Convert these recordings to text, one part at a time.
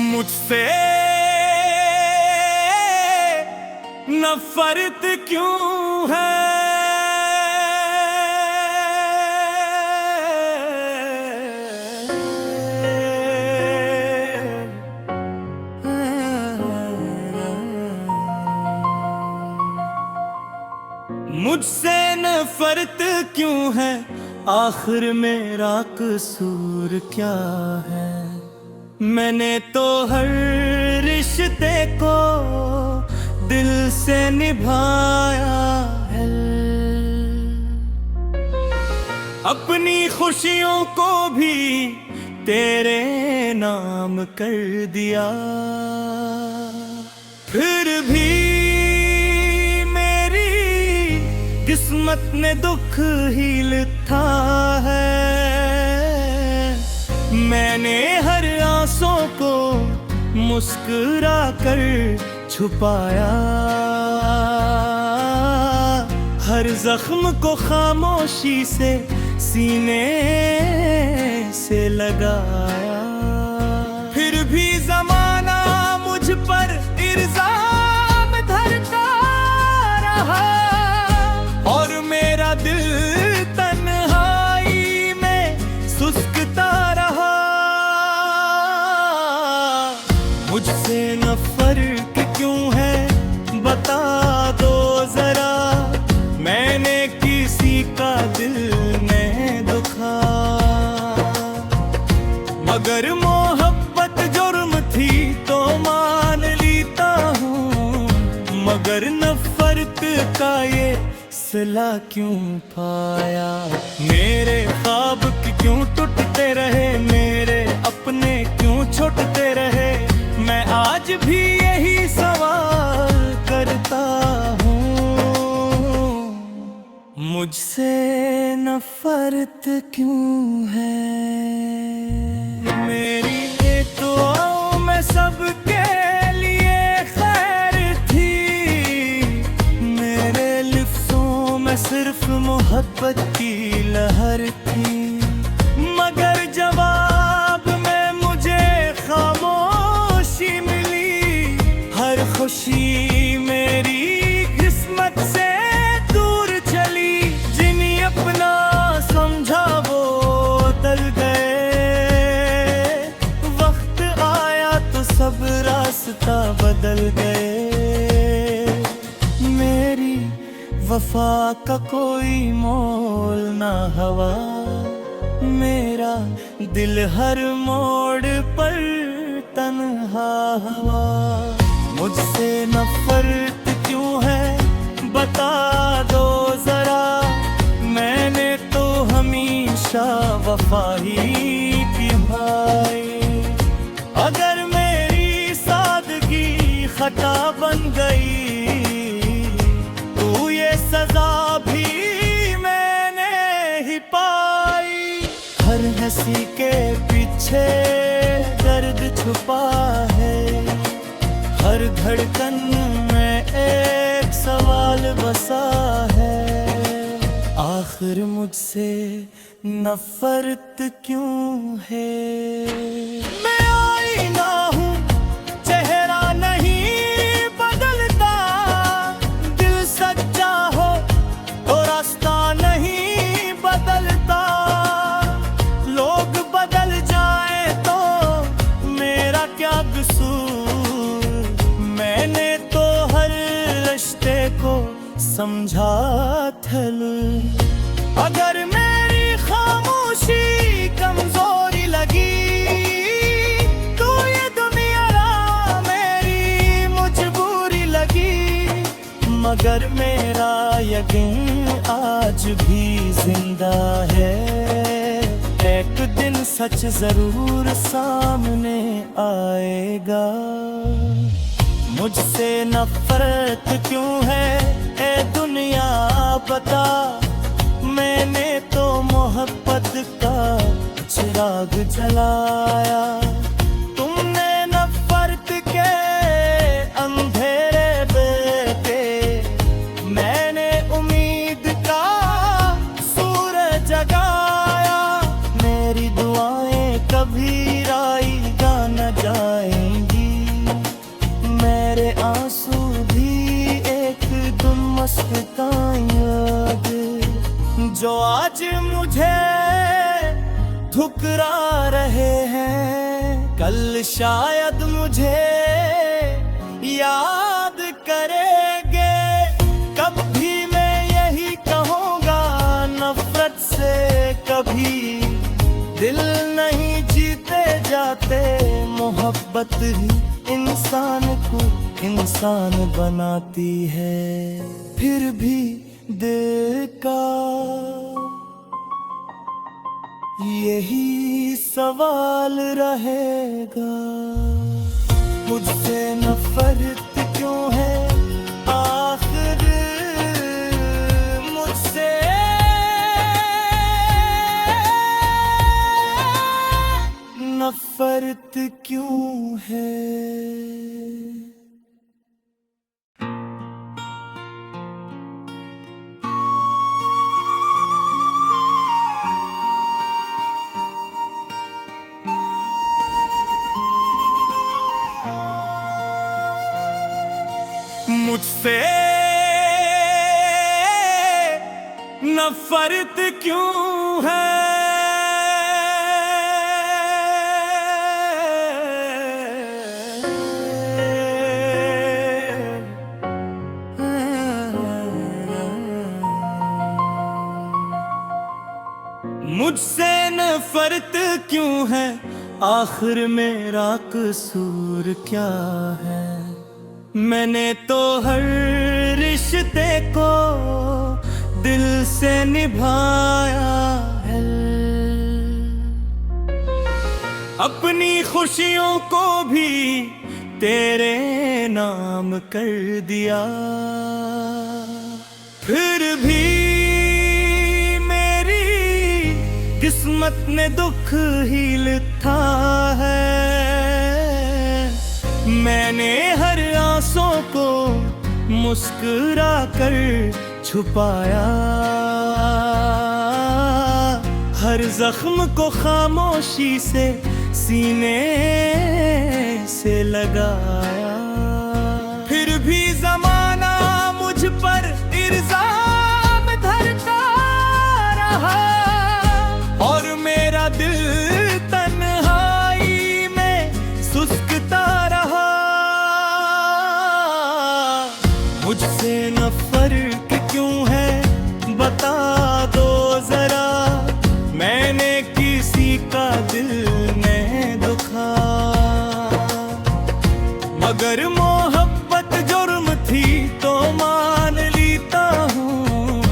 मुझसे नफरत क्यों है? मुझसे नफरत क्यों है? आखिर मेरा कसूर क्या है? मैंने तो हर रिश्ते को दिल से निभाया है, अपनी खुशियों को भी तेरे नाम कर दिया। फिर भी मेरी किस्मत ने दुख ही लिखा है। मैंने हर आंसू को मुस्कुरा कर छुपाया, हर जख्म को खामोशी से सीने से लगाया। फिर भी जमाना मुझ पर इल्जाम धरता रहा और मेरा दिल तन्हाई में सुस्कता रहा। मुझसे नफरत क्यों है? बता दो जरा, मैंने किसी का दिल नहीं दुखा। मगर मोहब्बत जुर्म थी तो मान लेता हूँ, मगर नफरत का ये सिला क्यों पाया? मेरे ख्वाब क्यों टूटते रहे, मेरे अपने क्यों छूटते रहे? मैं आज भी यही सवाल करता हूँ, मुझसे नफरत क्यों है? मेरी दुआओं में सबके लिए खैर थी, मेरे लिफ्ज़ों में सिर्फ मोहब्बत की लहर थी। मगर जवाब में मुझे खामोशी मिली, हर खुशी मेरी किस्मत से दूर चली। जिन्हें अपना समझा वो टल गए, वक्त आया तो सब रास्ता बदल गए। मेरी वफा का कोई मोल ना हवा, मेरा दिल हर मोड़ पर तन्हा हवा। मुझसे नफरत क्यों है? बता दो जरा, मैंने तो हमेशा वफा ही निभाई। अगर मेरी सादगी खता बन गई तो ये सजा भी मैंने ही पाई। हर हंसी के पीछे दर्द छुपा है, हर धड़कन में एक सवाल बसा है। आखिर मुझसे नफरत क्यों है? मैं आईना हूँ, चेहरा नहीं बदलता। दिल सच्चा हो तो रास्ता नहीं बदलता। लोग बदल जाए तो मेरा क्या कसूर? मैंने तो हर रिश्ते को समझा थल। अगर मेरी खामोशी कमजोरी लगी तो ये दुनिया मेरी मजबूरी लगी। मगर मेरा यकीन आज भी जिंदा है, एक दिन सच जरूर सामने आएगा। मुझसे नफरत क्यों है ए दुनिया बता? मैंने तो मोहब्बत का चिराग जलाया। तुमने नफरत के अंधेरे बेटे, मैंने उम्मीद का सूरज जगाया। मेरी दुआएं कभी राई न जाएं, जो आज मुझे ठुकरा रहे हैं, कल शायद मुझे याद करेंगे। कभी मैं यही कहूँगा, नफरत से कभी दिल नहीं जीते जाते। मोहब्बत ही इंसान को इंसान बनाती है। फिर भी दिल का यही सवाल रहेगा, मुझसे नफरत क्यों है आखिर मुझसे। नफरत क्यों है। मुझसे नफरत क्यों है। मुझसे नफरत क्यों है, आखिर मेरा कसूर क्या है। मैंने तो हर रिश्ते को दिल से निभाया है, अपनी खुशियों को भी तेरे नाम कर दिया। फिर भी मेरी किस्मत ने दुख ही लिखा है। मैंने हर आंसू को मुस्कुरा कर छुपाया, हर जख्म को खामोशी से सीने से लगाया। फिर भी जमाना मुझ पर इल्जाम धरता रहा, और मेरा दिल तन्हाई में सुस्कता रहा। मुझसे नफरत क्यों है बता दो जरा, मैंने किसी का दिल नहीं दुखा। मगर मोहब्बत जुर्म थी तो मान लेता हूँ,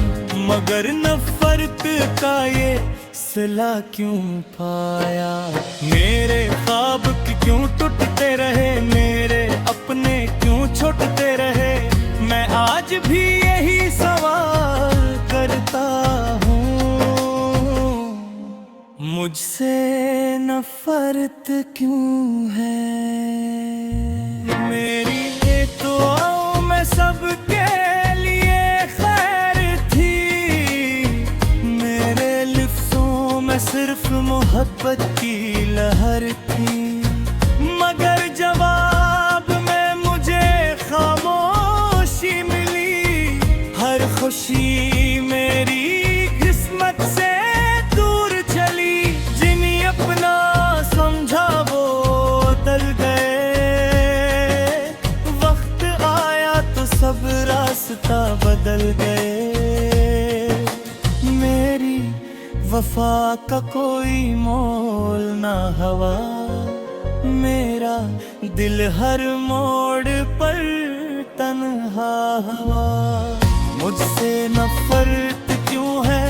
मगर नफरत का ये सिला क्यों पाया। मेरे ख्वाब क्यों टूटते रहे, मेरे अपने क्यों छूटते रहे। मैं आज भी यही सवाल करता हूँ, मुझसे नफरत क्यों है। मेरी ये दुआओं में सबके लिए खैर थी, मेरे लिफ्ज़ों में सिर्फ मोहब्बत की लहर थी। मगर जवाब में मुझे खामोशी मिली, हर खुशी मेरी किस्मत से दूर चली। जिन्हें अपना समझा वो बदल गए, वक्त आया तो सब रास्ता बदल गए। मेरी वफा का कोई मोल ना हवा, मेरा दिल हर मोड़ पर तन्हा हवा। मुझसे नफरत क्यों है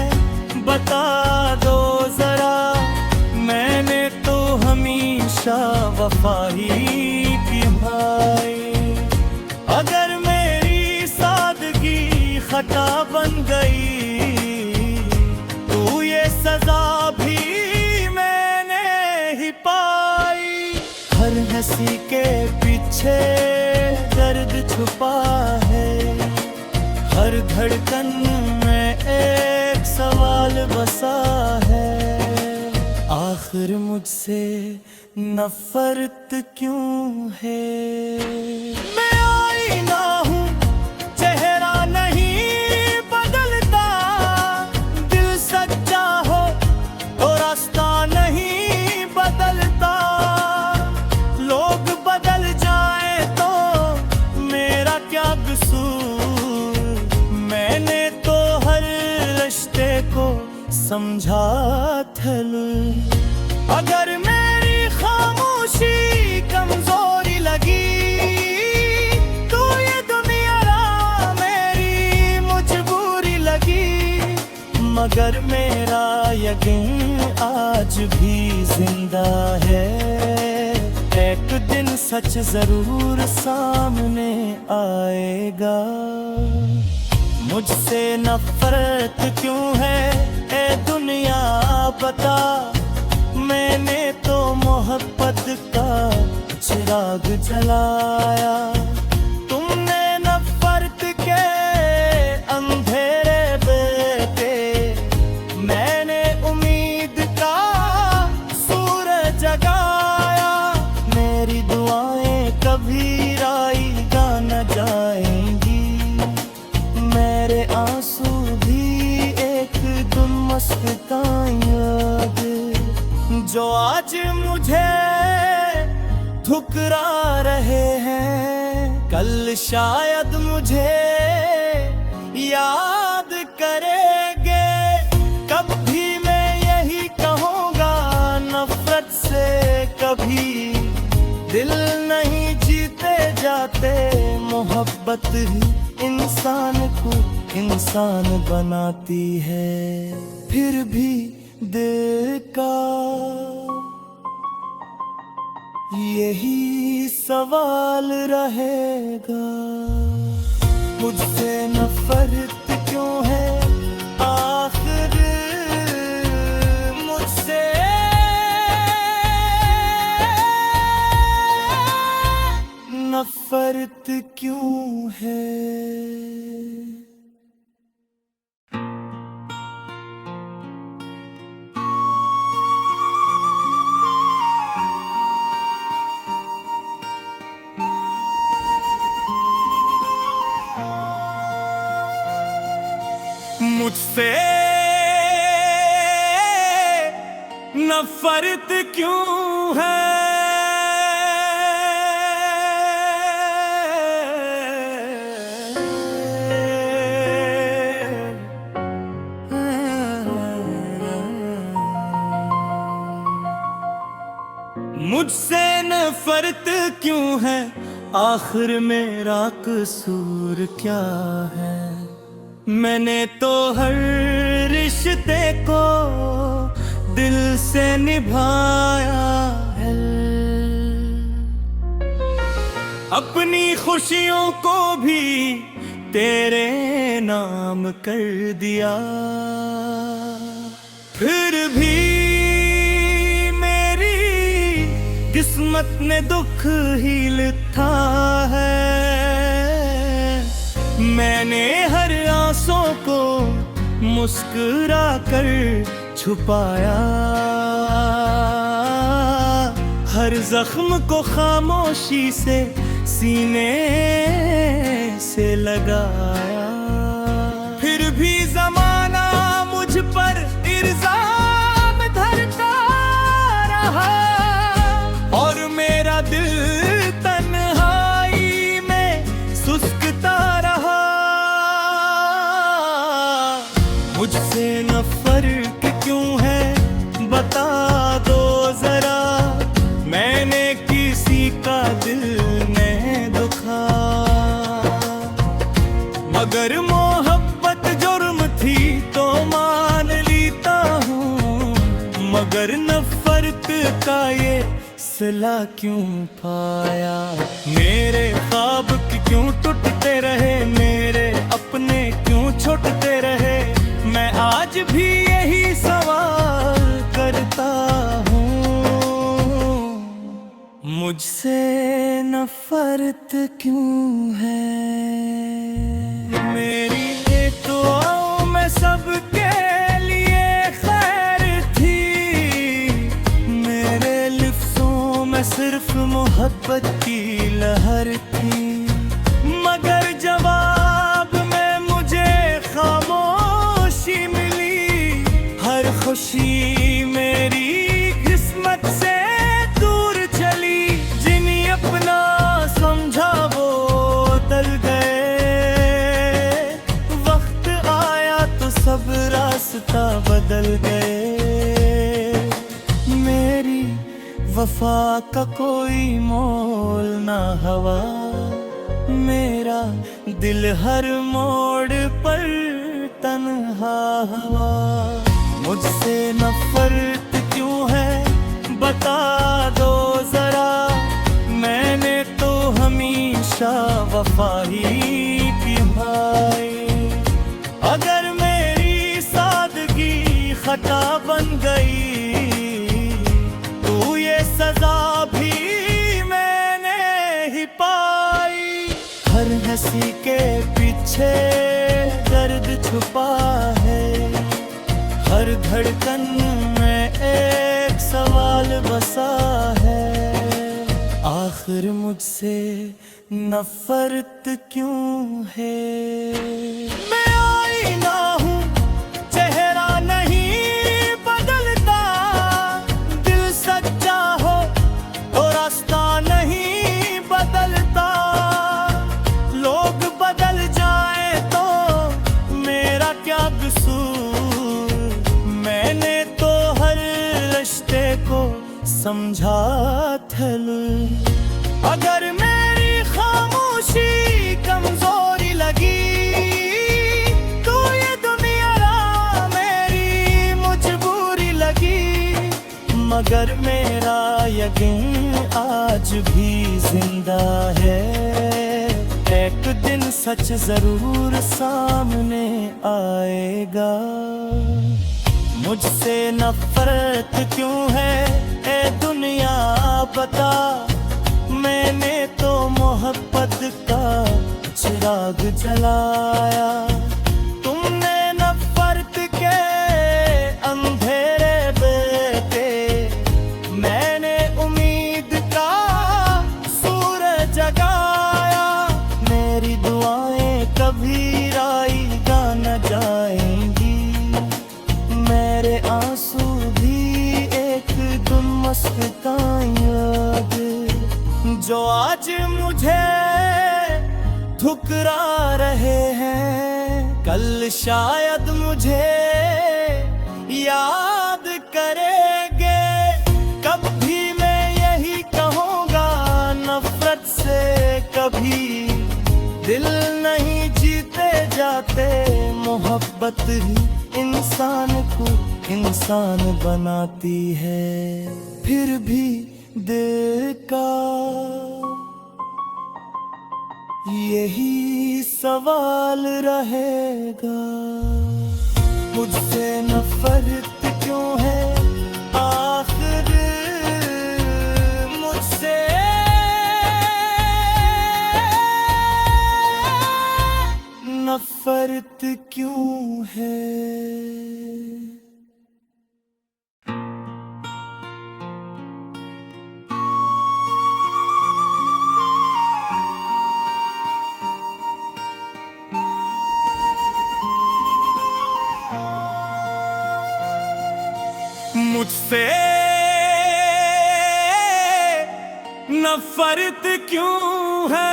बता दो जरा, मैंने तो हमेशा वफा ही निभाई। अगर मेरी सादगी खता बन गई, तो ये सजा भी मैंने ही पाई। हर हंसी के पीछे दर्द छुपा है, हर धड़कन में एक सवाल बसा है। आखिर मुझसे नफरत क्यों है। मैं आईना हूँ, चेहरा नहीं बदलता, दिल समझा थल। अगर मेरी खामोशी कमजोरी लगी तो ये दुनिया मेरी मजबूरी लगी, मगर मेरा यकीन आज भी जिंदा है। एक दिन सच जरूर सामने आएगा। मुझसे नफरत क्यों है ए दुनिया बता, मैंने तो मोहब्बत का चिराग जलाया। तुमने नफरत के अंधेरे बेटे, मैंने उम्मीद का सूरज जगाया। मेरी दुआएं कभी राईगा न जाएंगी, मेरे आंसू भी एक दिन मस्ताएंगे। जो आज मुझे ठुकरा रहे हैं, कल शायद मुझे याद करेंगे। कभी मैं यही कहूँगा, नफरत से कभी दिल नहीं जीते जाते। मोहब्बत ही इंसान को इंसान बनाती है। फिर भी दिल का यही सवाल रहेगा, मुझसे नफरत क्यों है आखिर मुझसे। नफरत क्यों है। मुझसे नफरत क्यों है। मुझसे नफरत क्यों है, आखिर मेरा कसूर क्या है। मैंने तो हर रिश्ते को दिल से निभाया है, अपनी खुशियों को भी तेरे नाम कर दिया। फिर भी मेरी किस्मत ने दुख ही लिखा है। मैंने हर आंसू को मुस्कुरा कर छुपाया, हर जख्म को खामोशी से सीने से लगाया। फिर भी जमाना मुझ पर इल्जाम धरता रहा, और मेरा दिल तन्हाई में सुस्कता रहा। मुझसे नफरत क्यों है बता दो जरा, मैंने किसी का दिल नहीं दुखा। मगर मोहब्बत जुर्म थी तो मान लेता हूँ, मगर नफरत का ये सिला क्यों पाया। मेरे ख्वाब क्यों टूटते रहे, मेरे अपने क्यों छूटते रहे। मैं आज भी यही सवाल करता हूँ, मुझसे नफरत क्यों है। मेरी एक दुआओं में सबके लिए खैर थी, मेरे लिफ्ज़ों में सिर्फ मोहब्बत की लहर थी। मगर जवाब में मुझे खामोशी मिली, हर खुशी मेरी किस्मत से दूर चली। जिन्हें अपना समझा वो टल गए, वक्त आया तो सब रास्ता बदल गया। वफा का कोई मोल ना हवा, मेरा दिल हर मोड़ पर तन्हा हवा। मुझसे नफरत क्यों है बता दो जरा, मैंने तो हमेशा वफा ही निभाई। अगर मेरी सादगी खता बन गई तो ये सजा भी मैंने ही पाई। हर हंसी के पीछे दर्द छुपा है, हर धड़कन में एक सवाल बसा है, आखिर मुझसे नफरत क्यों है। मैं आईना हूँ, चेहरा नहीं बदलता, दिल सच्चा हो तो रास्ता नहीं बदलता। लोग बदल जाए तो मेरा क्या कसूर, मैंने तो हर रिश्ते को समझा थलूर। अगर मेरी खामोशी कमजोरी लगी तो ये दुनिया मेरी मजबूरी लगी, मगर मेरा यकीन आज भी जिंदा है। एक दिन सच जरूर सामने आएगा। मुझसे नफरत क्यों है ए दुनिया बता, मैंने तो मोहब्बत का चिराग जलाया। तुमने नफरत के अंधेरे बेटे, मैंने उम्मीद का सूरज जगाया। मेरी दुआएं कभी राईगा न जाएंगी, मेरे आंसू भी एक दिन मुस्काएंगे। जो आज मुझे ठुकरा रहे हैं, कल शायद मुझे याद करेंगे। कभी मैं यही कहूँगा नफरत से कभी दिल नहीं जीते जाते, मोहब्बत ही इंसान को इंसान बनाती है। फिर भी दिल का यही सवाल रहेगा, मुझसे नफरत क्यों है आखिर मुझसे। नफरत क्यों है। मुझसे नफरत क्यों है।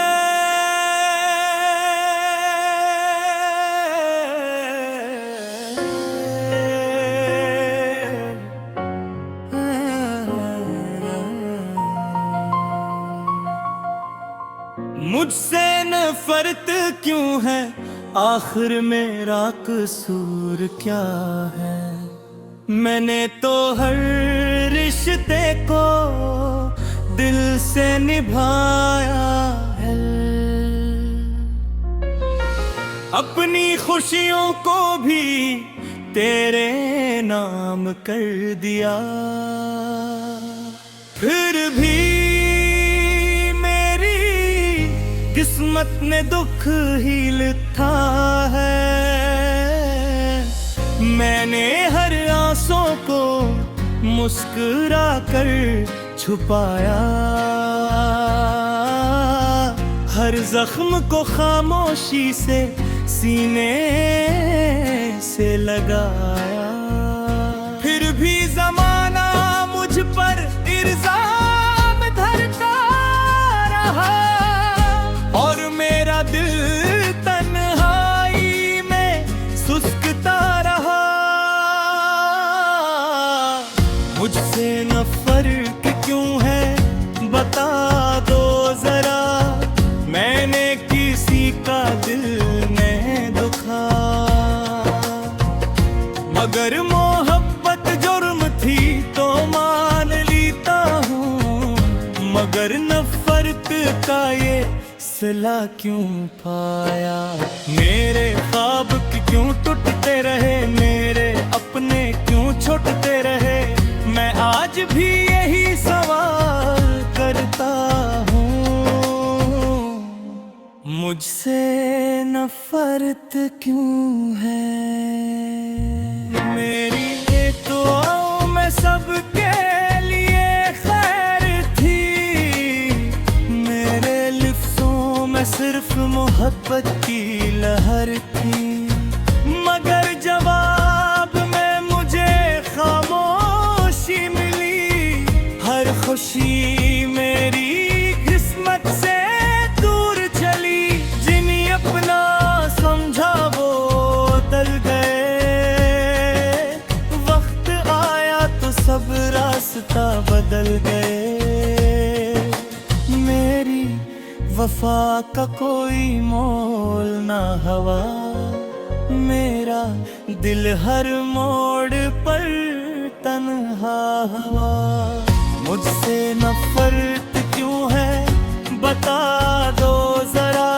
मुझसे नफरत क्यों है, आखिर मेरा कसूर क्या है। मैंने तो हर रिश्ते को दिल से निभाया है, अपनी खुशियों को भी तेरे नाम कर दिया। फिर भी मेरी किस्मत ने दुख ही लिखा है। मैंने हर आंसू को मुस्कुरा कर छुपाया, हर जख्म को खामोशी से सीने से लगाया। फिर भी जमाना मुझ पर इल्जाम धरता रहा, और मेरा दिल तन्हाई में सुस्कता रहा। मुझसे नफरत क्यों ये सिला क्यों पाया। मेरे ख्वाब क्यों टूटते रहे, मेरे अपने क्यों छूटते रहे, मैं आज भी यही सवाल करता हूँ। मुझसे नफरत क्यों है। मेरी ये दुआओं में सबके लिए खैर थी, मेरे लिफ्ज़ों में सिर्फ मोहब्बत की लहर थी, मगर जवाब में मुझे खामोशी मिली। हर खुशी मेरी किस्मत से दूर चली, जिन्हें अपना समझा वो टल गए। वक्त आया तो सब रास्ता बदल गए। मेरी वफा का कोई मोल ना हवा, मेरा दिल हर मोड़ पर तन्हा हुआ। मुझसे नफरत क्यों है बता दो जरा,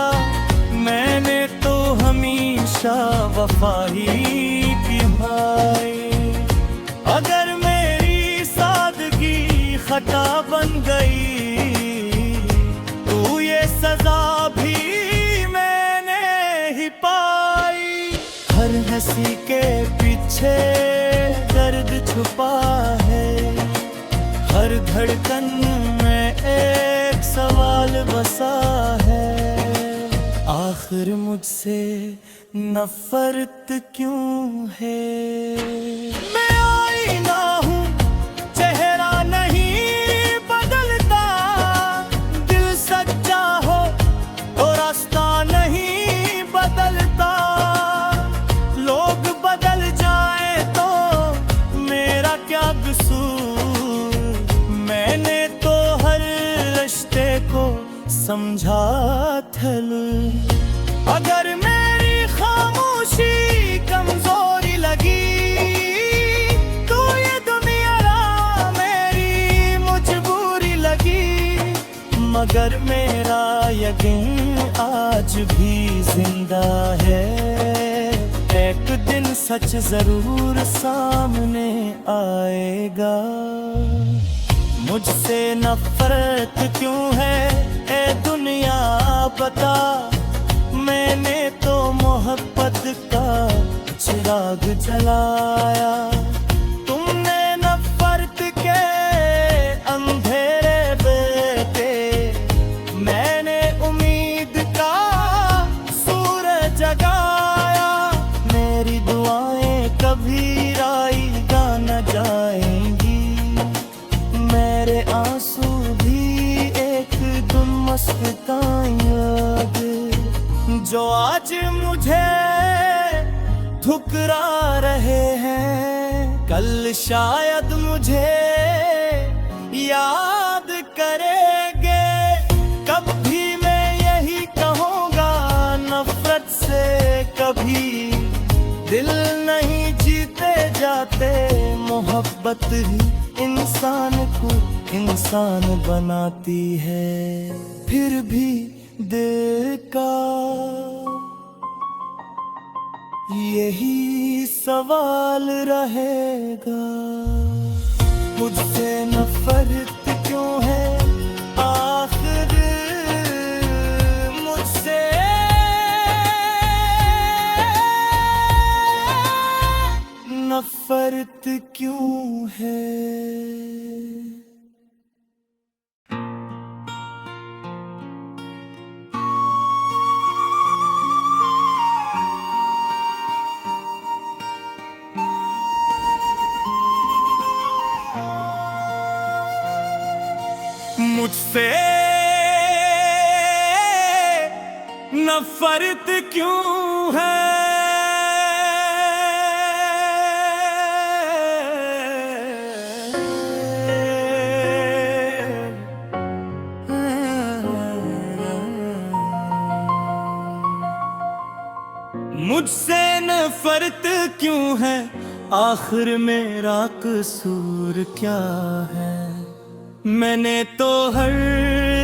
मैंने तो हमेशा वफा ही की भाई। अगर मेरी सादगी खता बन गई तो ये सजा भी मैंने ही पाई। हर हंसी के पीछे दर्द छुपा है, हर धड़कन में एक सवाल बसा है। आखिर मुझसे नफरत क्यों है। मैं आईना हूँ, चेहरा नहीं बदलता, दिल सच्चा हो तो रास्ता नहीं बदलता। लोग बदल जाए तो मेरा क्या कसूर, मैंने तो हर रिश्ते को समझा थलू। अगर मेरी खामोशी कमजोरी लगी तो ये दुनिया मेरी मजबूरी लगी, मगर मेरा यकीन आज भी जिंदा है। एक दिन सच जरूर सामने आएगा। मुझसे नफरत क्यों है ए दुनिया बता, मैंने तो मोहब्बत का चिराग जलाया। तुमने नफरत के अंधेरे बेटे, मैंने उम्मीद का सूरज जगाया। मेरी दुआएं कभी राईगा न जाएंगी, मेरे आंसू भी एक दिन मस्ताएंगे। जो आज मुझे ठुकरा रहे हैं, कल शायद मुझे याद करेंगे। कभी मैं यही कहूँगा, नफरत से कभी दिल नहीं जीते जाते। मोहब्बत ही इंसान को इंसान बनाती है। फिर भी दिल का यही सवाल रहेगा, मुझसे नफरत क्यों है आखिर। मुझसे नफरत क्यों है। मुझसे नफरत क्यों है। मुझसे नफरत क्यों है, आखिर मेरा कसूर क्या है। मैंने तो हर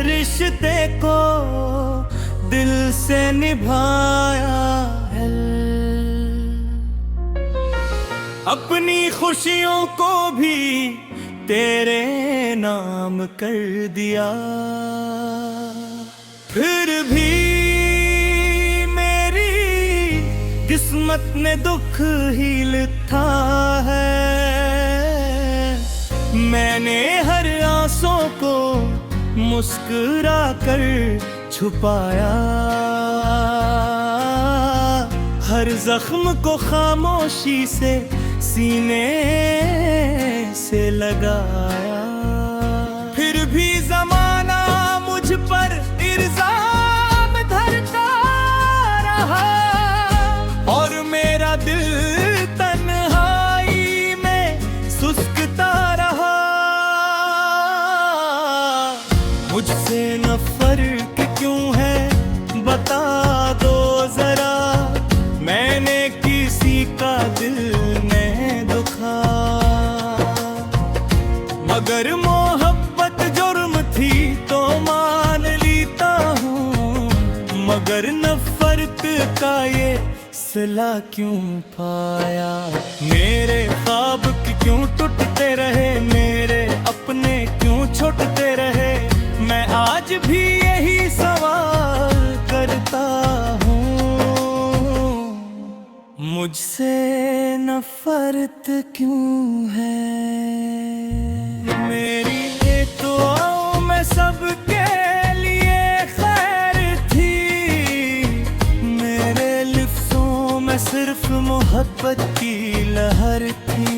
रिश्ते को दिल से निभाया है, अपनी खुशियों को भी तेरे नाम कर दिया। फिर भी मेरी किस्मत ने दुख ही लिखा है, मैंने हर आंसू को मुस्कुरा कर छुपाया, हर जख्म को खामोशी से सीने से लगाया। फिर भी जमाना मुझ पर इल्जाम धरता रहा, और मेरा दिल तन्हाई में सुस्कता रहा। मुझसे न फर्क क्यों है बता दो जरा, मैंने किसी का दिल नहीं दुखा। मगर मोहब्बत जुर्म थी तो मान लेता हूँ, मगर नफरत का ये सिला क्यों पाया। मेरे ख्वाब क्यों टूटते रहे, मेरे अपने क्यों छूटते रहे, मैं आज भी यही सवाल करता हूँ। मुझसे नफरत क्यों है। मेरी ये दुआओं में सबके लिए खैर थी, मेरे लिफ्ज़ों में सिर्फ मोहब्बत की लहर थी,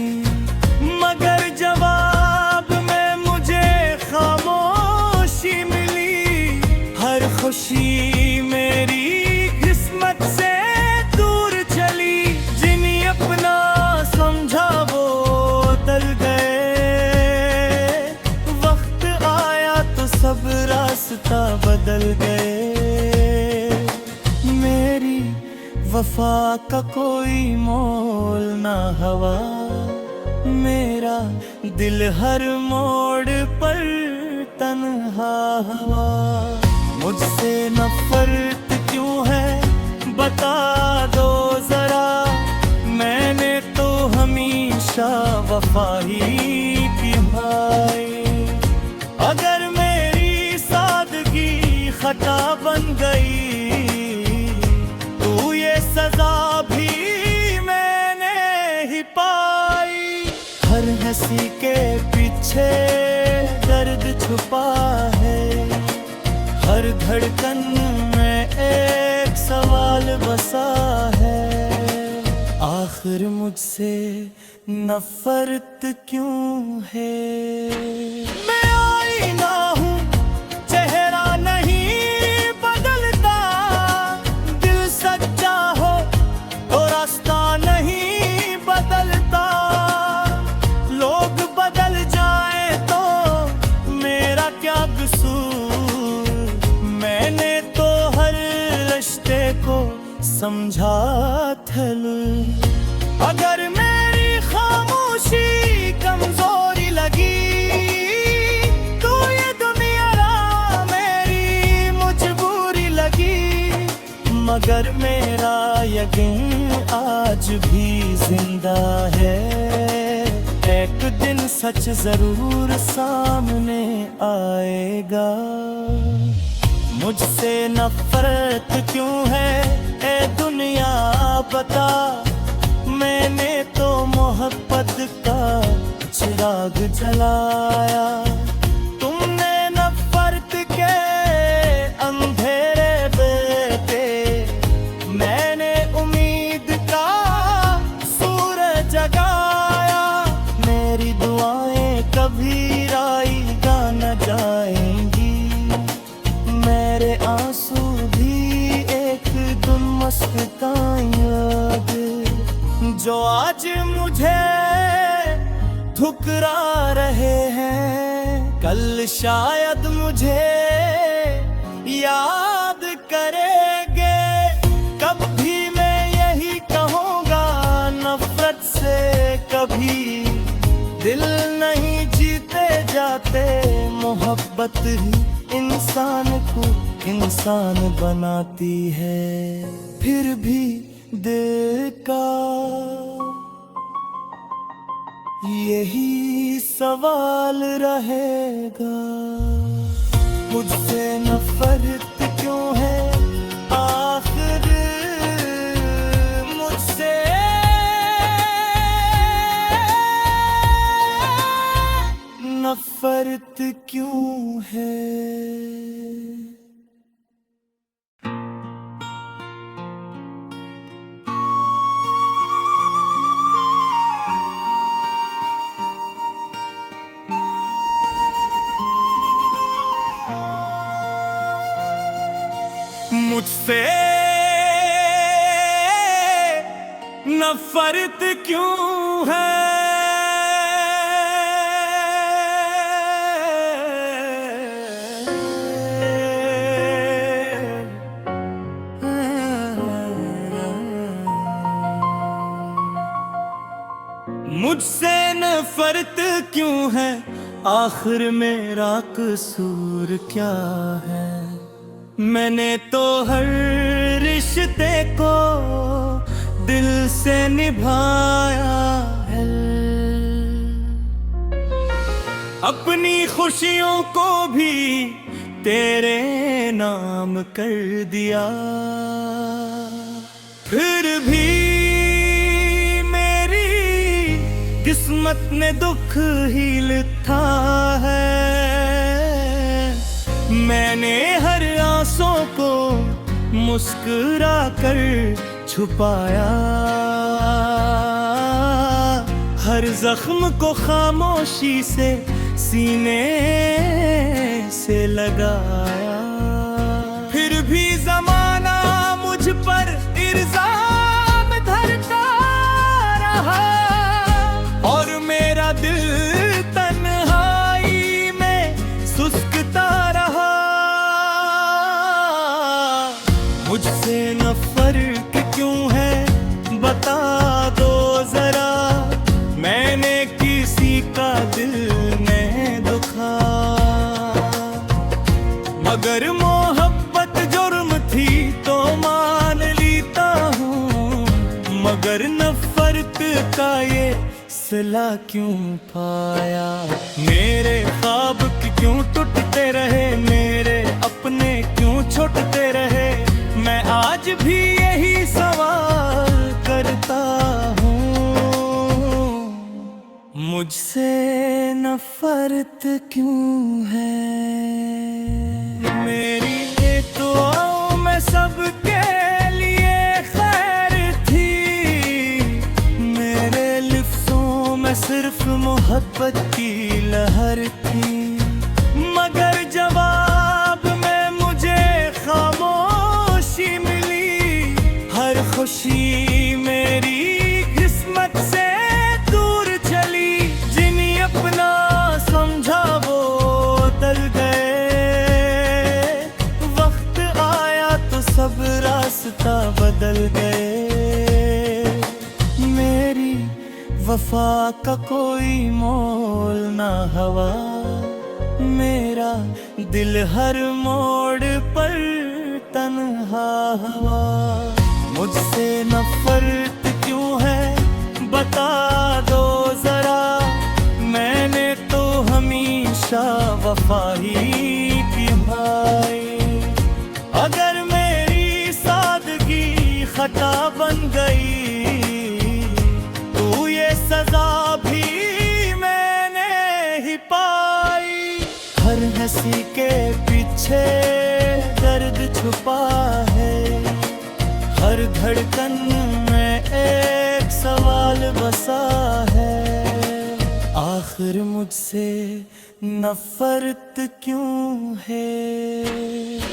मगर जवाब में मुझे खामोशी मिली। हर खुशी मेरी किस्मत से दूर चली, जिन्हें अपना समझा वो टल गए। वक्त आया तो सब रास्ता बदल गए, मेरी वफा का कोई मोल ना हवा, मेरा दिल हर मोड़ पर तन्हा हवा। मुझसे नफरत क्यों है बता दो जरा, मैंने तो हमेशा वफा ही निभाई। अगर मेरी सादगी खता बन गई तो ये सजा भी मैंने ही पाई। हर हंसी के पीछे दर्द छुपा है, हर धड़कन में एक सवाल बसा है। आखिर मुझसे नफरत क्यों है। मैं आईना हूँ, चेहरा नहीं बदलता, दिल सच्चा हो तो रास्ता नहीं बदलता। लोग बदल जाए तो मेरा क्या कसूर, मैंने तो हर रिश्ते को समझा थलू। अगर मेरी खामोशी कमजोरी लगी तो ये दुनिया मेरी मजबूरी लगी, मगर मेरा यकीन आज भी जिंदा है। एक दिन सच जरूर सामने आएगा। मुझसे नफरत क्यों है ए दुनिया बता, मैंने तो मोहब्बत का चिराग जलाया। तुमने नफरत के अंधेरे बेटे, मैंने उम्मीद का सूरज जगाया। मेरी दुआएं कभी राईगा न जाएंगी, मेरे आंसू भी एक दिन मुस्काएंगे। जो आज मुझे ठुकरा रहे हैं, कल शायद मुझे याद करेंगे। कब भी मैं यही कहूँगा, नफरत से कभी दिल नहीं जीते जाते। मोहब्बत ही इंसान को इंसान बनाती है। फिर भी दिल का यही सवाल रहेगा, मुझसे नफरत क्यों है आखिर, मुझसे नफरत क्यों है। मुझसे नफरत क्यों है, मुझसे नफरत क्यों है, आखिर मेरा कसूर क्या है। मैंने तो हर रिश्ते को दिल से निभाया है, अपनी खुशियों को भी तेरे नाम कर दिया। फिर भी मेरी किस्मत ने दुख ही लिखा है, मैंने हर आंसू को मुस्कुरा कर छुपाया, हर जख्म को खामोशी से सीने से लगाया। फिर भी जमाना मुझ पर इल्जाम धरता रहा, और मेरा दिल तन्हाई में सुस्कता रहा। मुझसे नफरत क्यों है बता दो जरा, मैंने किसी का दिल नहीं दुखा। मगर मोहब्बत जुर्म थी तो मान लेता हूँ, मगर नफरत का ये सिला क्यों पाया। मेरे ख्वाब क्यों टूटते रहे, मेरे अपने क्यों छूटते रहे, मैं आज भी यही सवाल करता हूँ। मुझसे नफरत क्यों है। मेरी दुआओं में सबके लिए खैर थी, मेरे लिफ्ज़ों में सिर्फ मोहब्बत की लहर थी, मगर जवाब में मुझे खामोशी मिली। हर खुशी मेरी किस्मत से दूर चली, जिन्हें अपना समझा वो टल गए। वक्त आया तो सब रास्ता बदल गए, मेरी वफा का कोई मोल ना हवा, मेरा दिल हर मोड़ पर तन्हा हुआ। मुझसे नफरत क्यों है बता दो जरा, मैंने तो हमेशा वफा ही निभाई। अगर मेरी सादगी खता बन गई तो ये सजा भी मैंने ही पाई। हर हंसी के पीछे दर्द छुपा है, हर धड़कन में एक सवाल बसा है। आखिर मुझसे नफरत क्यों है।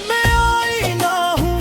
मैं आईना हूँ